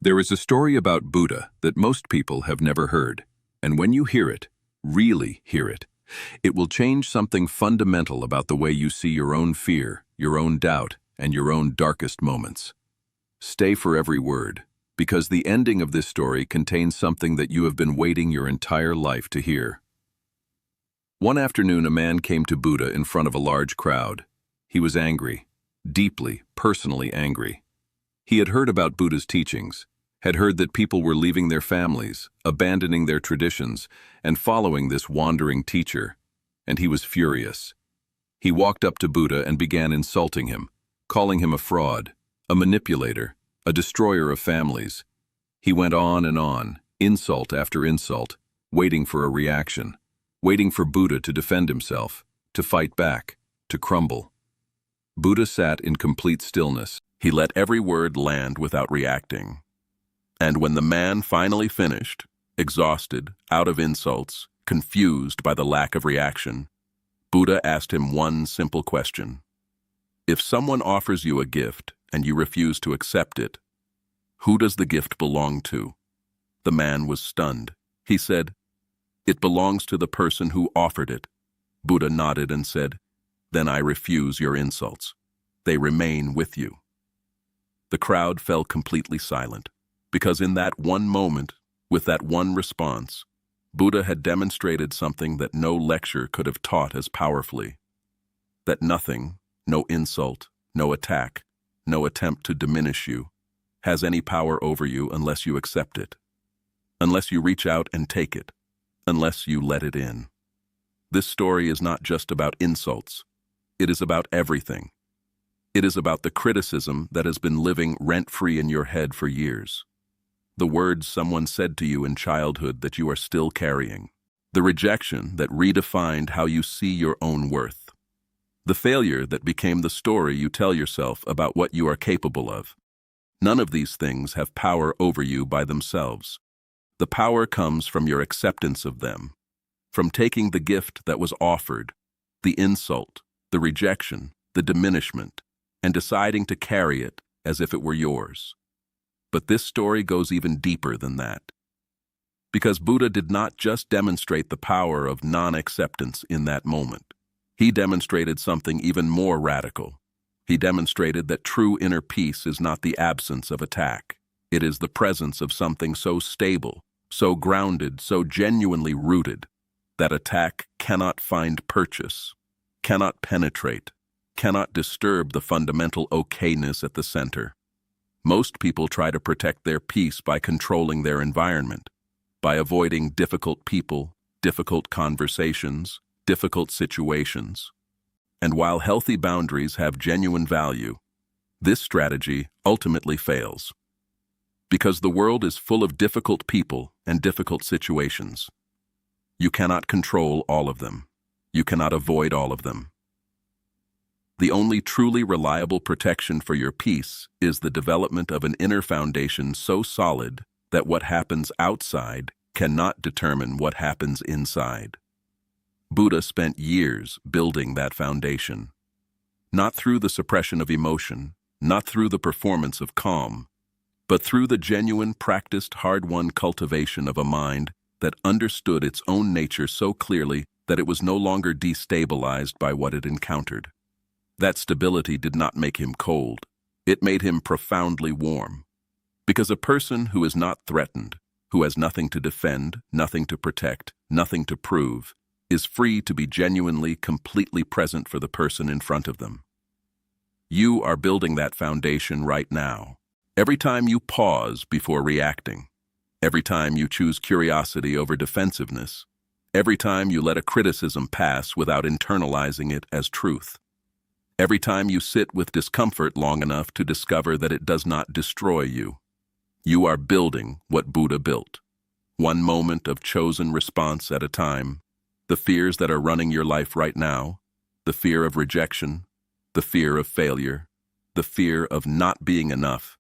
There is a story about Buddha that most people have never heard, and when you hear it, really hear it, it will change something fundamental about the way you see your own fear, your own doubt, and your own darkest moments. Stay for every word, because the ending of this story contains something that you have been waiting your entire life to hear. One afternoon, a man came to Buddha in front of a large crowd. He was angry, deeply, personally angry. He had heard about Buddha's teachings, had heard that people were leaving their families, abandoning their traditions, and following this wandering teacher, and he was furious. He walked up to Buddha and began insulting him, calling him a fraud, a manipulator, a destroyer of families. He went on, insult after insult, waiting for a reaction, waiting for Buddha to defend himself, to fight back, to crumble. Buddha sat in complete stillness. He let every word land without reacting. And when the man finally finished, exhausted, out of insults, confused by the lack of reaction, Buddha asked him one simple question. If someone offers you a gift and you refuse to accept it, who does the gift belong to? The man was stunned. He said, "It belongs to the person who offered it." Buddha nodded and said, "Then I refuse your insults. They remain with you." The crowd fell completely silent, because in that one moment, with that one response, Buddha had demonstrated something that no lecture could have taught as powerfully. That nothing, no insult, no attack, no attempt to diminish you, has any power over you unless you accept it, unless you reach out and take it, unless you let it in. This story is not just about insults. It is about everything. It is about the criticism that has been living rent-free in your head for years. The words someone said to you in childhood that you are still carrying. The rejection that redefined how you see your own worth. The failure that became the story you tell yourself about what you are capable of. None of these things have power over you by themselves. The power comes from your acceptance of them, from taking the gift that was offered, the insult, the rejection, the diminishment, and deciding to carry it as if it were yours. But this story goes even deeper than that. Because Buddha did not just demonstrate the power of non-acceptance in that moment. He demonstrated something even more radical. He demonstrated that true inner peace is not the absence of attack. It is the presence of something so stable, so grounded, so genuinely rooted, that attack cannot find purchase, cannot penetrate, cannot disturb the fundamental okayness at the center. Most people try to protect their peace by controlling their environment, by avoiding difficult people, difficult conversations, difficult situations. And while healthy boundaries have genuine value, this strategy ultimately fails. Because the world is full of difficult people and difficult situations. You cannot control all of them. You cannot avoid all of them. The only truly reliable protection for your peace is the development of an inner foundation so solid that what happens outside cannot determine what happens inside. Buddha spent years building that foundation. Not through the suppression of emotion, not through the performance of calm, but through the genuine, practiced, hard-won cultivation of a mind that understood its own nature so clearly that it was no longer destabilized by what it encountered. That stability did not make him cold. It made him profoundly warm. Because a person who is not threatened, who has nothing to defend, nothing to protect, nothing to prove, is free to be genuinely, completely present for the person in front of them. You are building that foundation right now. Every time you pause before reacting, every time you choose curiosity over defensiveness, every time you let a criticism pass without internalizing it as truth, every time you sit with discomfort long enough to discover that it does not destroy you, you are building what Buddha built. One moment of chosen response at a time. The fears that are running your life right now, the fear of rejection, the fear of failure, the fear of not being enough,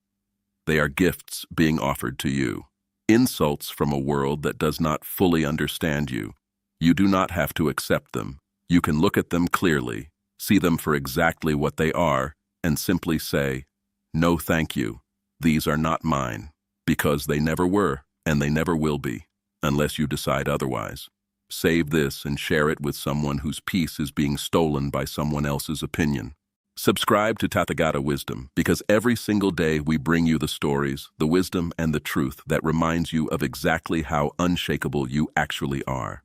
they are gifts being offered to you. Insults from a world that does not fully understand you. You do not have to accept them. You can look at them clearly, see them for exactly what they are, and simply say, "No, thank you. These are not mine." because they never were, and they never will be, unless you decide otherwise. Save this and share it with someone whose peace is being stolen by someone else's opinion. Subscribe to Tathagata Wisdom, because every single day we bring you the stories, the wisdom, and the truth that reminds you of exactly how unshakable you actually are.